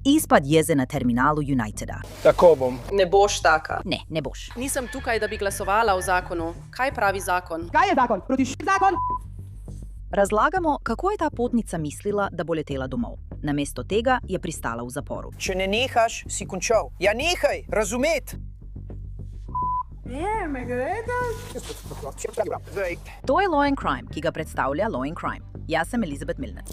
Izpad jeze na terminalu Uniteda. Tako bom. Ne boš taka. Ne boš. Nisem tukaj, da bi glasovala o zakonu. Kaj pravi zakon? Kaj je zakon? Proti zakon? Razlagamo, kako je ta potnica mislila, da bo letela domov. Namesto tega je pristala v zaporu. Če ne nehaš, si končal. Ja, nehaj, razumet. Me gledaš? To je Law and Crime, ki ga predstavlja Law and Crime. Jaz sem Elizabeth Milner.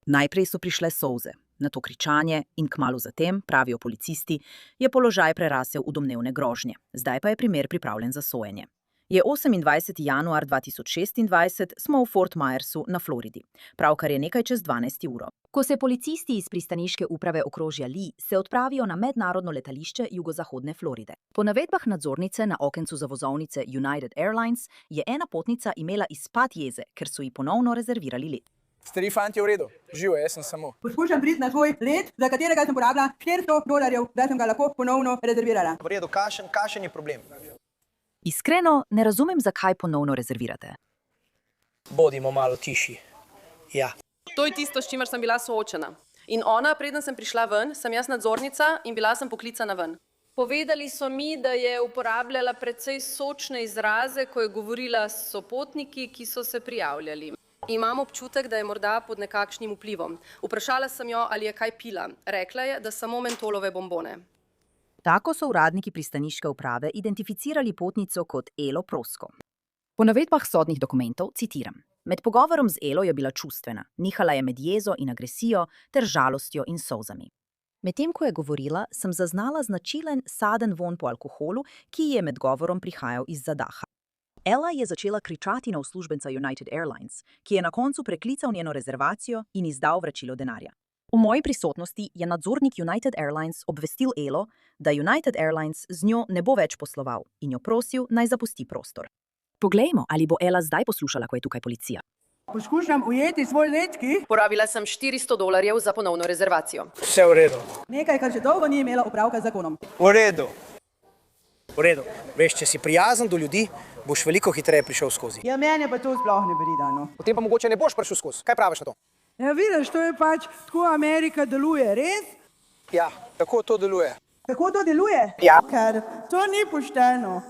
Najprej so prišle solze, nato kričanje in kmalu zatem, pravijo policisti, je položaj prerasel v domnevne grožnje. Zdaj pa je primer pripravljen za sojenje. Je 28. januar 2026, smo v Fort Myersu na Floridi. Pravkar je nekaj čez 12. uro. Ko se policisti iz pristaniške uprave okrožja Lee se odpravijo na mednarodno letališče jugozahodne Floride. Po navedbah nadzornice na okencu za vozovnice United Airlines je ena potnica imela izpad jeze, ker so ji ponovno rezervirali let. Stari fant je v redu. Živo, jaz sem samo. Poskušam priti na svoj let, za katerega sem porabila $400, da sem ga lahko ponovno rezervirala. V redu, kašen je problem. Iskreno, ne razumem, zakaj ponovno rezervirate. Bodimo malo tiši. Ja. To je tisto, s čimer sem bila soočena. In ona, preden sem prišla ven, sem jaz nadzornica in bila sem poklicana ven. Povedali so mi, da je uporabljala precej sočne izraze, ko je govorila s sopotniki, ki so se prijavljali. Imam občutek, da je morda pod nekakšnim vplivom. Vprašala sem jo, ali je kaj pila. Rekla je, da samo mentolove bombone. Tako so uradniki pristaniške uprave identificirali potnico kot Elo Prosko. Po navedbah sodnih dokumentov citiram: Med pogovorom z Elo je bila čustvena, nihala je med jezo in agresijo ter žalostjo in solzami. Medtem ko je govorila, sem zaznala značilen saden vonj po alkoholu, ki je med govorom prihajal iz zadaha. Ella je začela kričati na uslužbenca United Airlines, ki je na koncu preklical njeno rezervacijo in izdal vračilo denarja. V moji prisotnosti je nadzornik United Airlines obvestil Elo, da United Airlines z njo ne bo več posloval in jo prosil, naj zapusti prostor. Poglejmo, ali bo Ella zdaj poslušala, ko je tukaj policija. Poskušam ujeti svoj letki. Porabila sem $400 za ponovno rezervacijo. Vse v redu. Nekaj, kar še dolgo ni imela opravka z zakonom. V redu. V redu. Veš, če si prijazen do ljudi, boš veliko hitreje prišel skozi. Ja, mene pa to sploh ne brida, no. Potem pa mogoče ne boš prišel skozi. Kaj praviš na to? Ja, vidiš, to je pač, tako Amerika deluje, res? Ja, tako to deluje. Kako to deluje? Ja. Ker to ni pošteno.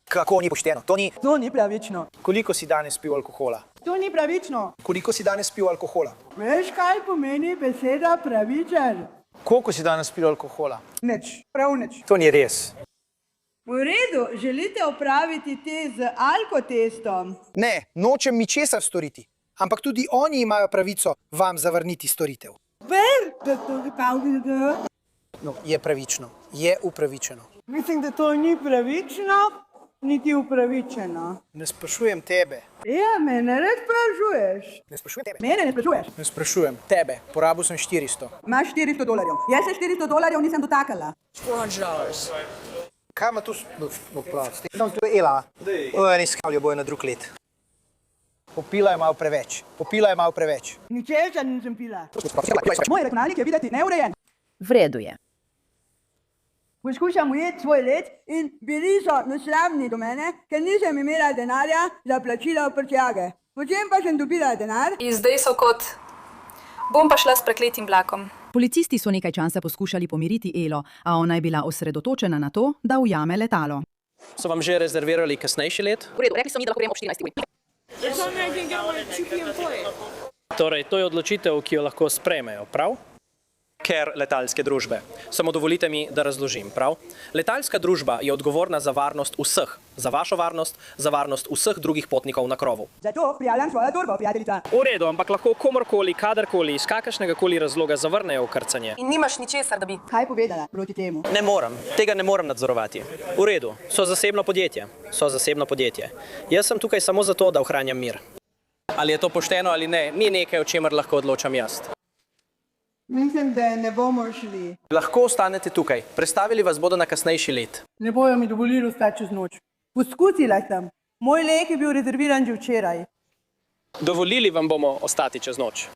Kako ni pošteno? To ni pravično. Koliko si danes pil alkohola? To ni pravično. Koliko si danes pil alkohola? Veš, kaj pomeni beseda pravičen? Koliko si danes pil alkohola? Nič, prav nič. To ni res. V redu, želite opraviti te z alkotestom? Ne, nočem ničesar storiti. Ampak tudi oni imajo pravico vam zavrniti storitev. No, je pravično. Je upravičeno. Mislim, da to ni pravično, niti upravičeno. Ne sprašujem tebe. Ja, mene ne sprašuješ. Ne sprašujem tebe. Mene ne sprašuješ. Ne sprašujem tebe. Porabil sem 400. Imaš $400. Jaz se $400 nisem dotakala. $400. Kaj ima tu s tem? To je Ela. Oni skavljajo bojo na drug let. Popila je malo preveč. Ničesar nisem pila. Moj računalnik je videti neurejen. V redu je. Poskušam ujeti svoj let in bili so nesramni do mene, ker nisem imela denarja za plačilo prtljage. Potem pa sem dobila denar. In zdaj so kot: bom pa šla s prekletim vlakom. Policisti so nekaj časa poskušali pomiriti Elo, a ona je bila osredotočena na to, da ujame letalo. So vam že rezervirali kasnejši let? V redu, rekli so mi, da lahko gremo ob 14. uri. Torej, to je odločitev, ki jo lahko sprejmejo, prav? Ker letalske družbe. Samo dovolite mi, da razložim, prav? Letalska družba je odgovorna za varnost vseh, za vašo varnost, za varnost vseh drugih potnikov na krovu. Zato prijavljam svojo torbo, prijateljica. V redu, ampak lahko komorkoli, kadarkoli, iz kakršnega koli razloga zavrnejo vkrcanje. In nimaš ničesar, da bi. Kaj povedala proti temu? Ne morem, tega ne morem nadzorovati. V redu, so zasebno podjetje. Jaz sem tukaj samo zato, da ohranjam mir. Ali je to pošteno ali ne, ni nekaj, o čemer lahko odločam jaz. Mislim, da ne bomo šli. Lahko ostanete tukaj, prestavili vas bodo na kasnejši let. Ne bojo mi dovolili ostati čez noč. Poskusila sem. Moj let je bil rezerviran že včeraj. Dovolili vam bomo ostati čez noč.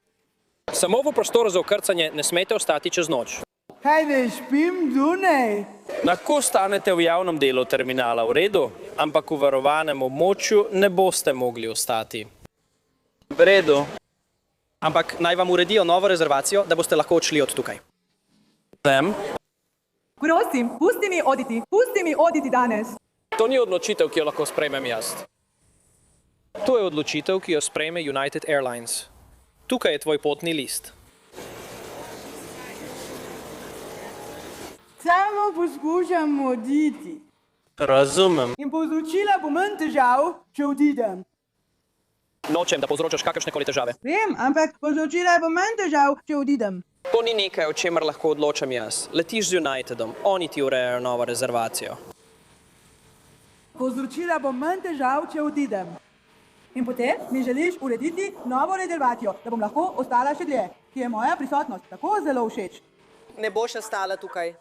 Samo v prostoru za vkrcanje ne smete ostati čez noč. Kaj ne spim zunaj? Lahko stanete v javnem delu terminala, v redu, ampak v varovanem območju ne boste mogli ostati. V redu. Ampak naj vam uredijo novo rezervacijo, da boste lahko odšli od tukaj. Prosim, pusti mi oditi danes. To ni odločitev, ki jo lahko sprejmem jaz. To je odločitev, ki jo sprejme United Airlines. Tukaj je tvoj potni list. Samo poskušam oditi. Razumem. In povzročila bo manj težav, če odidem. Nočem, da povzročaš kakršnekoli težave. Vem, ampak povzročila bo manj težav, če odidem. To ni nekaj, o čemer lahko odločam jaz. Letiš z Unitedom, oni ti urejajo novo rezervacijo. Povzročila bo manj težav, če odidem. In potem mi želiš urediti novo rezervacijo, da bom lahko ostala še dlje, ki je moja prisotnost tako zelo všeč. Ne boš ostala tukaj.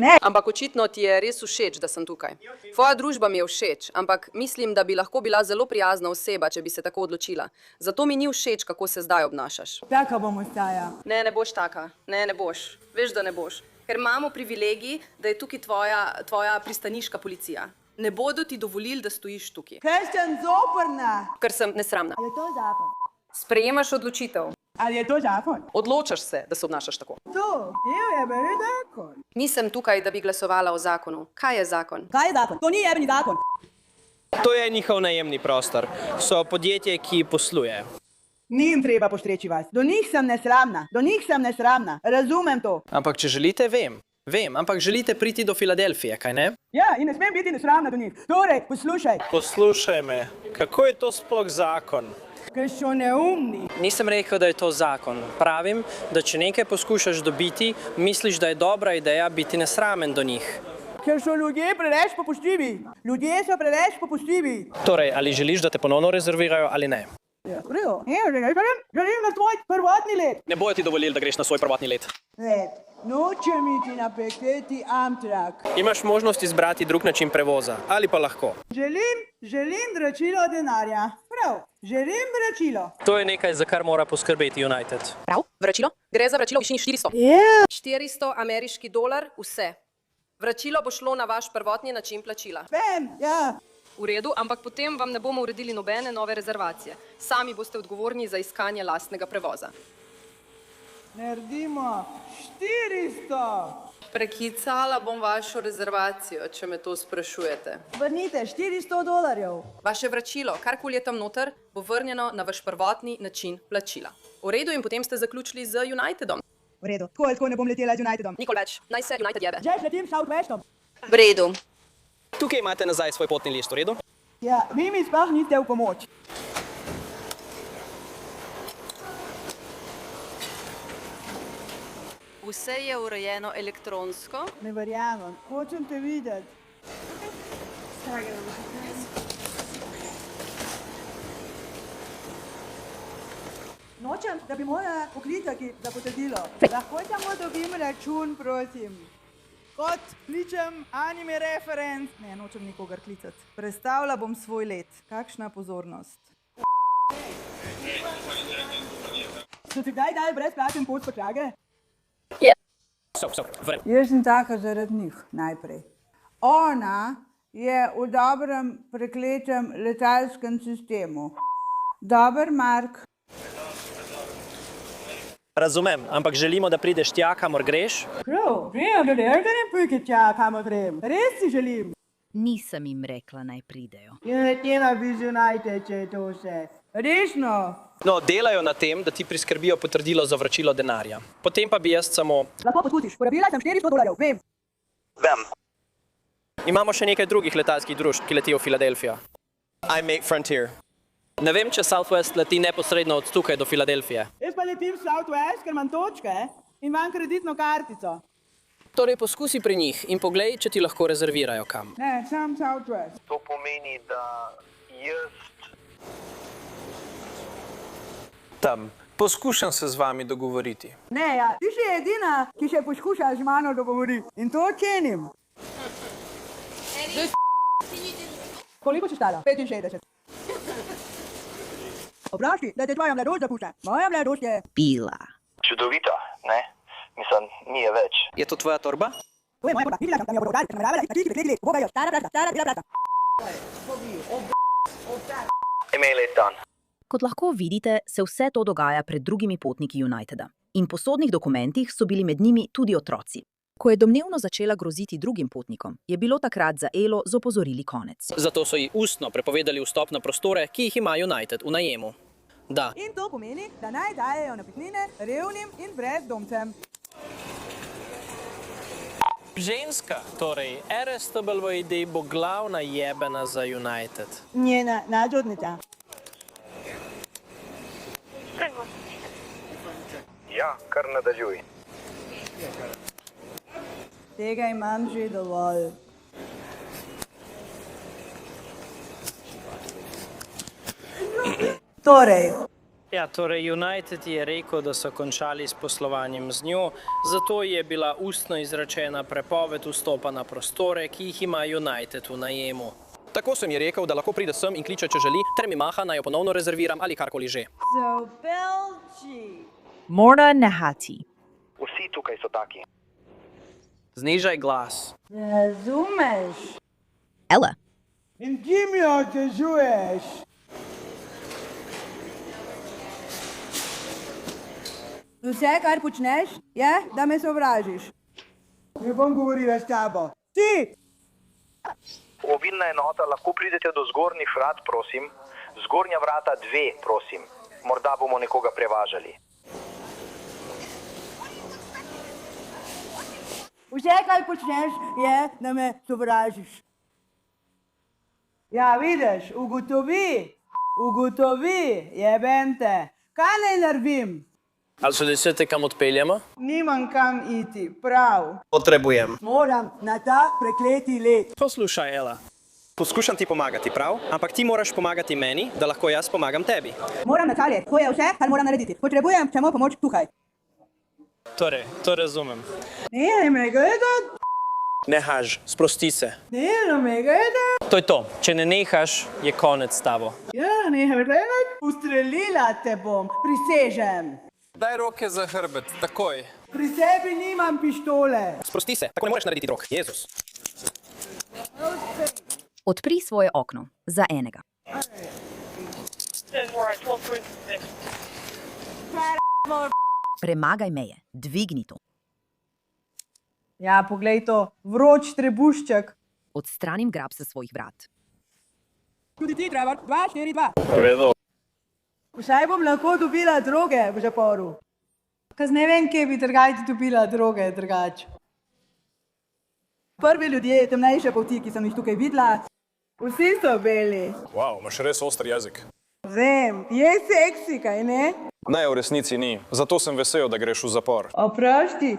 Ne. Ampak očitno ti je res všeč, da sem tukaj. Tvoja družba mi je všeč, ampak mislim, da bi lahko bila zelo prijazna oseba, če bi se tako odločila. Zato mi ni všeč, kako se zdaj obnašaš. Taka bom ostaja. Ne, ne boš taka. Ne, ne boš. Veš, da ne boš. Ker imamo privilegij, da je tukaj tvoja pristaniška policija. Ne bodo ti dovolili, da stojiš tukaj. Ker sem zoprna. Ker sem nesramna. Je to zakon? Sprejemaš odločitev. Ali je to zakon? Odločaš se, da se obnašaš tako. To je meni zakon. Nisem tukaj, da bi glasovala o zakonu. Kaj je zakon? Kaj je zakon? To ni jebeni zakon. To je njihov najemni prostor. So podjetje, ki posluje. Ni jim treba postreči vas. Do njih sem nesramna. Razumem to. Ampak če želite, vem, ampak želite priti do Filadelfije, kaj ne? Ja, in ne smem biti nesramna do njih. Torej, poslušaj. Poslušaj me, kako je to sploh zakon? Ker so neumni. Nisem rekel, da je to zakon. Pravim, da če nekaj poskušaš dobiti, misliš, da je dobra ideja biti nesramen do njih. Ker so ljudje preveč popustljivi. Torej, ali želiš, da te ponovno rezervirajo ali ne? Ja, želim na tvoj prvotni let. Ne bojo ti dovolili, da greš na svoj prvotni let. Nočem iti na peketi Amtrak. Imaš možnost izbrati drug način prevoza, ali pa lahko. Želim vračilo denarja. Prav, želim vračilo. To je nekaj, za kar mora poskrbeti United. Prav? Vračilo? Gre za vračilo v višini 400. Yeah. 400 ameriški dolar, vse. Vračilo bo šlo na vaš prvotni način plačila. Vem, ja. V redu, ampak potem vam ne bomo uredili nobene nove rezervacije. Sami boste odgovorni za iskanje lastnega prevoza. Naredimo 400. Preklicala bom vašo rezervacijo, če me to sprašujete. Vrnite $400. Vaše vračilo, karkoli je tam noter, bo vrnjeno na vaš prvotni način plačila. V redu, in potem ste zaključili z Unitedom. V redu, tako ne bom letela z Unitedom. Nikoli več, naj se United jebe. Že letim Southwestom. V redu. Tukaj imate nazaj svoj potni list, v redu? Ja, vi mi sploh niste v pomoč. Vse je urejeno elektronsko. Ne verjamem, hočem te videti. Nočem, da bi moja poklicati za potrdilo. Lahko samo dobim račun, prosim. Kot kličem anime referenc. Ne, nočem nikogar klicati. Prestavila bom svoj let. Kakšna pozornost. So ti kdaj dali brezplačen pot prtljage? Jaz sem taka zaradi njih, najprej. Ona je v dobrem prekletem letalskem sistemu. Dober, Mark. Razumem, ampak želimo, da prideš tja, kamor greš. Prav, vem, da ne pojke tja, kamor grem. Res si želim. Nisem jim rekla, naj pridejo. Je letela bi z United, če je to vse. Resno. No, delajo na tem, da ti priskrbijo potrdilo za vračilo denarja. Potem pa bi jaz samo... Lahko poskusiš, porabila sem $400, vem. Imamo še nekaj drugih letalskih družb, ki letijo v Filadelfijo. I make Frontier. Ne vem, če Southwest leti neposredno od tukaj do Filadelfije. Jaz pa letim Southwest, ker imam točke in imam kreditno kartico. Torej poskusi pri njih in poglej, če ti lahko rezervirajo kam. Ne, sam Southwest. To pomeni, da jaz tam. Poskušam se z vami dogovoriti. Ne, ja, ti si edina, ki se poskuša z mano dogovoriti. In to cenim. Koliko si stala? 65. Opraši, da te tvoja mladost zapušča. Moja mladost je... Bila. čudovita, ne? Mislim, ni je več. Je to tvoja torba? To je moja torba. Videla sem, da mi jo bodo dali, ker nameravala, da gled, bogajo, stara bila brata. Email je dan. Kot lahko vidite, se vse to dogaja pred drugimi potniki Uniteda. In po sodnih dokumentih so bili med njimi tudi otroci. Ko je domnevno začela groziti drugim potnikom, je bilo takrat za Elo z opozorili konec. Zato so ji ustno prepovedali vstop na prostore, ki jih ima United v najemu. Da. In to pomeni, da naj dajejo napitnine revnim in brezdomcem. Ženska, torej RSWD bo glavna jebena za United. Njena nadzornica. Ja, kar nadaljuj. Tega imam že dovolj. Torej United je rekel, da so končali s poslovanjem z njo, zato je bila ustno izrečena prepoved vstopa na prostore, ki jih ima United v najemu. Tako sem ji rekel, da lahko pride sem in kliče, če želi, ter mi maha, naj jo ponovno rezerviram ali karkoli že. So Belgi. Morna Nehati. Vsi tukaj so taki. Znižaj glas. Razumeš? Ela. In ki mi otežuješ? Vse, kar počneš, je, da me sovražiš. Ne bom govorila s tabo. Ti! Obilna enota, lahko pridete do zgornjih vrat, prosim. Zgornja vrata 2, prosim. Morda bomo nekoga prevažali. Vse, kar počneš, je, da me sovražiš. Ja, vidiš, ugotovi, jebente. Kaj naj naredim? Ali so desete, kam odpeljamo? Nimam kam iti, prav. Potrebujem. Moram na ta prekleti led. Poslušaj, Ela. Poskušam ti pomagati, prav? Ampak ti moraš pomagati meni, da lahko jaz pomagam tebi. Moram na čalje, to je vse, kar moram narediti. Potrebujem samo pomoč tukaj. Torej, to razumem. Ne me gledati. Nehaž, sprosti se. Ne me gledati. To je to. Če ne nehaš, je konec s tabo. Ja, ne me gledati. Ustrelila te bom, prisežem. Daj roke za hrbet, takoj. Pri sebi nimam pištole. Sprosti se, tako ne moreš narediti rok. Jezus. Odpri svoje okno. Za enega. Premagaj meje. Dvigni to. Ja, poglej to. Vroč trebušček. Odstranim grab sa svojih vrat. Tudi ti, Trevor. 2, 4, 2. Vedo. Vsaj bom lahko dobila droge v zaporu. Kaz ne vem, kje bi drugače dobila droge drugače. Prvi ljudje, temnejše polti, ki sem jih tukaj videla, vsi so beli. Wow, imaš res oster jezik. Vem, je seksi, kaj ne? Ne, v resnici ni. Zato sem vesel, da greš v zapor. Oprosti.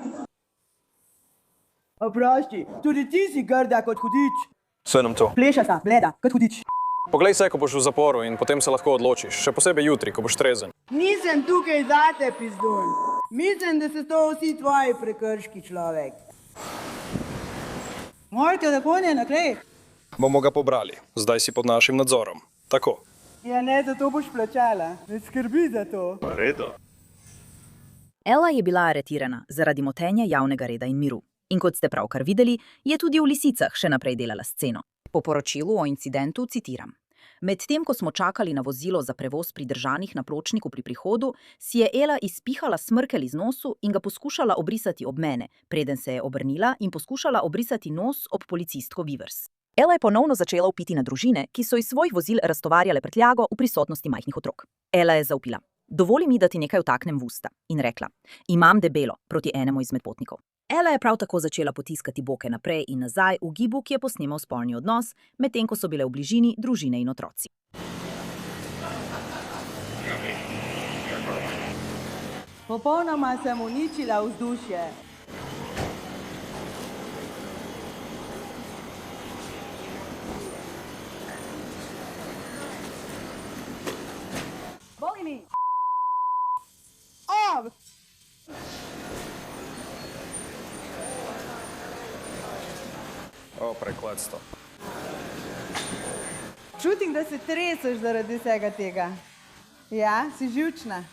Oprosti, tudi ti si grda kot hudič. Vse nam to. Plešasta, bleda, kot hudič. Poglej se, ko boš v zaporu in potem se lahko odločiš. Še posebej jutri, ko boš trezen. Nisem tukaj zate, pizdun. Mislim, da so to vsi tvoji prekrški, človek. Moj telefon je na tleh. Bomo ga pobrali. Zdaj si pod našim nadzorom. Tako. Ja, ne, zato boš plačala. Ne skrbi za to. Redo. Ela je bila aretirana zaradi motenja javnega reda in miru. In kot ste pravkar videli, je tudi v Lisicah še naprej delala sceno. Po poročilu o incidentu citiram. Medtem, ko smo čakali na vozilo za prevoz pridržanih na pločniku pri prihodu, si je Ela izpihala smrkelj iz nosu in ga poskušala obrisati ob mene, preden se je obrnila in poskušala obrisati nos ob policistko Vivers. Ela je ponovno začela vpiti na družine, ki so iz svojih vozil raztovarjale prtljago v prisotnosti majhnih otrok. Ela je zavpila. Dovoli mi, da ti nekaj vtaknem v usta. In rekla. Imam debelo proti enemu izmed potnikov. Ela je prav tako začela potiskati boke naprej in nazaj v gibu, ki je posnemal spolni odnos, medtem ko so bile v bližini družine in otroci. Popolnoma sem uničila vzdušje. Boli mi! O, prekletstvo. Čutim, da se treseš zaradi vsega tega. Ja, si živčna.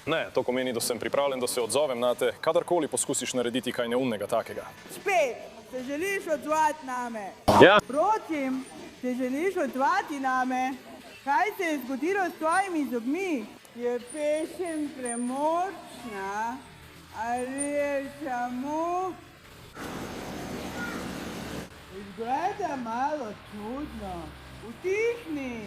Ne, to pomeni, da sem pripravljen, da se odzovem na te, kadarkoli poskusiš narediti kaj neumnega takega. Spet, se želiš odzvati name? Ja. Prosim, se želiš odzvati name? Kaj se je zgodilo s tvojimi zobmi? Je pesem premočna ali je samo... Izgleda malo čudno. Utihni.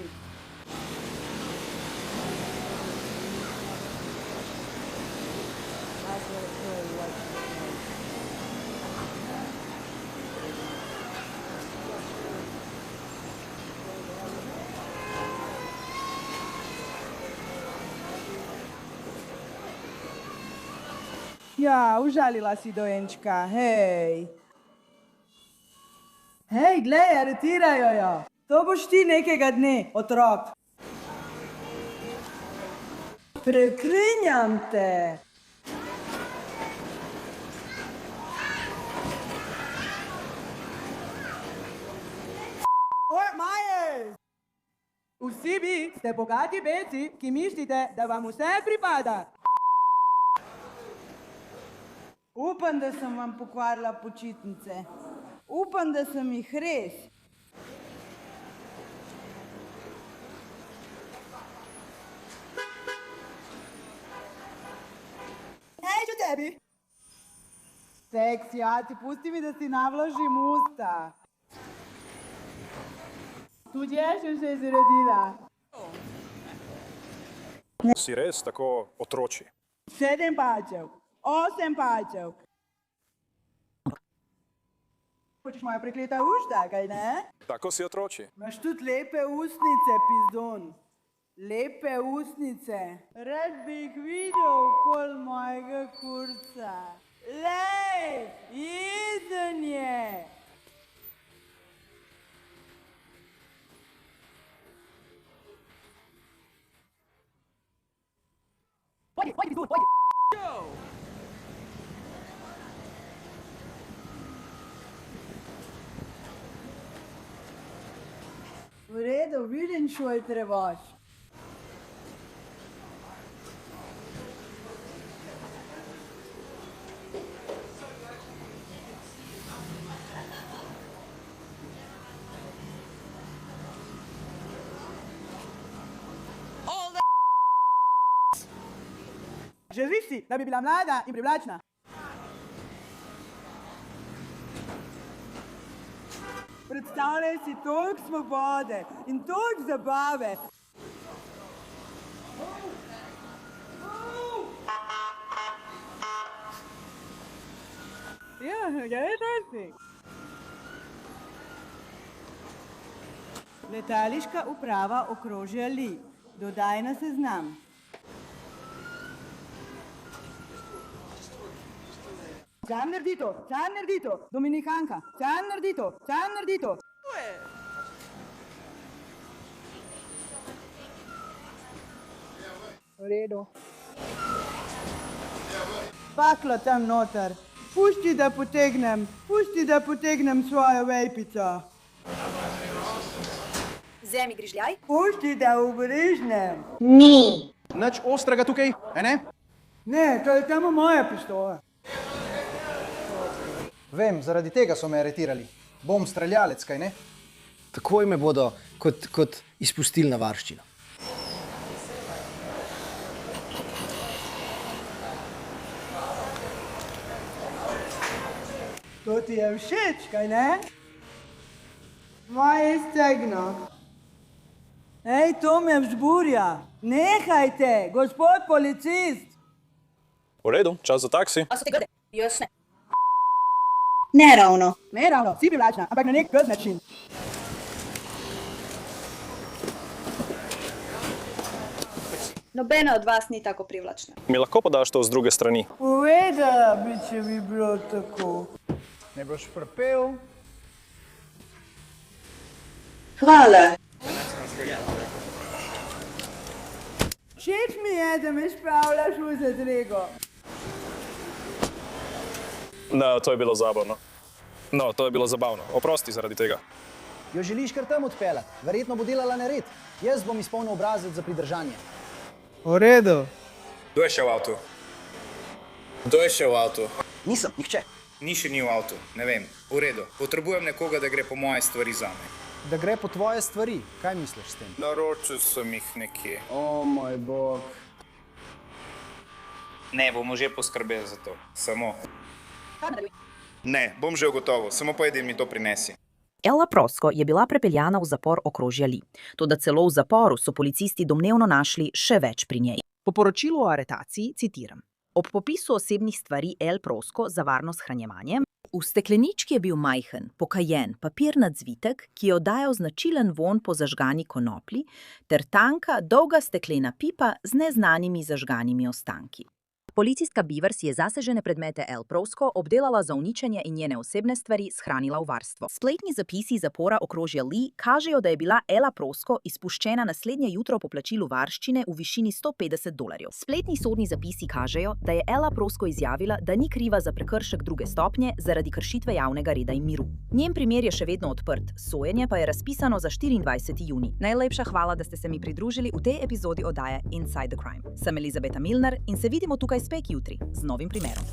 Ja, užalila si dojenčka, hej. Hej, glej, aretirajo jo. To boš ti nekega dne, otrok. Preklinjam te. Maje! Vsi vi ste bogati beci, ki mislite, da vam vse pripada. Upam, da sem vam pokvarila počitnice. Upam, da sem jih res. Hej, čo tebi? Seksi, ti pusti mi, da si navlažim usta. Tudi jaz sem se izrodila. Si res tako otroči? 7 palčev, 8 palčev. Hočeš moja prekleta ušta, kaj ne? Tako si otroči. Imaš tudi lepe ustnice, pizdon. Lepe ustnice. Rad bi jih videl okoli mojega kurca. Lej, jezen je. Pojdi, pizdun, pojdi. V redu, vidim šoj trevoš. Želiš si, da bi bila mlada in privlačna? Predstavljaj si toliko svobode in toliko zabave. Ja, gledaj si. Letališka uprava okrožja Li. Dodaj na seznam. Sam naredi to, Dominikanka, sam naredi to. V redu. Paklo tam noter. Pusti, da potegnem svojo vejpico. Vzemi grižljaj. Pusti, da ugrižnem. Ni. Nič ostrega tukaj, ne? Ne, to je samo moja pištola. Vem, zaradi tega so me aretirali. Bom streljalec, kaj ne? Takoj me bodo kot izpustili na varščino. To ti je všeč, kaj ne? Moje stegno. Ej, to me vzburja. Nehajte, gospod policist. V redu, čas za taksi. A so te grde? Jaz ne. Ne ravno, si privlačna, ampak na nek grd način. Nobena od vas ni tako privlačna. Mi lahko podaš to z druge strani? Povedala bi, če bi bilo tako. Ne boš prepel. Hvala. Všeč mi je, da me spravljaš v zadrego. No, to je bilo zabavno. No, to je bilo zabavno. Oprosti zaradi tega. Jo želiš kar tam odpeljati? Verjetno bo delala nered. Jaz bom izpolnil obrazec za pridržanje. V redu. Kdo je šel v avtu? Kdo je šel v avtu? Nisem, nihče. Ni še ni v avtu, ne vem. V redu. Potrebujem nekoga, da gre po moje stvari zame. Da gre po tvoje stvari. Kaj misliš s tem? Naročil sem jih nekje. O moj bog. Ne, bomo že poskrbeli za to. Samo. Ne, bom že ugotovil. Samo pojedi mi to prinesi. Ella Prosko je bila prepeljana v zapor okrožja Lee. Toda celo v zaporu so policisti domnevno našli še več pri njej. Po poročilu o aretaciji citiram. Ob popisu osebnih stvari Elle Prosko za varno shranjevanje, v steklenički je bil majhen, pokajen, papirnat zvitek, ki je oddajal značilen vonj po zažgani konoplji, ter tanka, dolga steklena pipa z neznanimi zažganimi ostanki. Policistka Beavers je zasežene predmete Elle Prosko obdelala za uničenje in njene osebne stvari shranila v varstvo. Spletni zapisi zapora okrožja Lee kažejo, da je bila Ella Prosko izpuščena naslednje jutro po plačilu varščine v višini $150. Spletni sodni zapisi kažejo, da je Ella Prosko izjavila, da ni kriva za prekršek druge stopnje zaradi kršitve javnega reda in miru. Njen primer je še vedno odprt, sojenje pa je razpisano za 24. junij. Najlepša hvala, da ste se mi pridružili v tej epizodi oddaje Inside the Crime. Sem Elizabeta Milner in se vidimo tukaj spet jutri z novim primerom.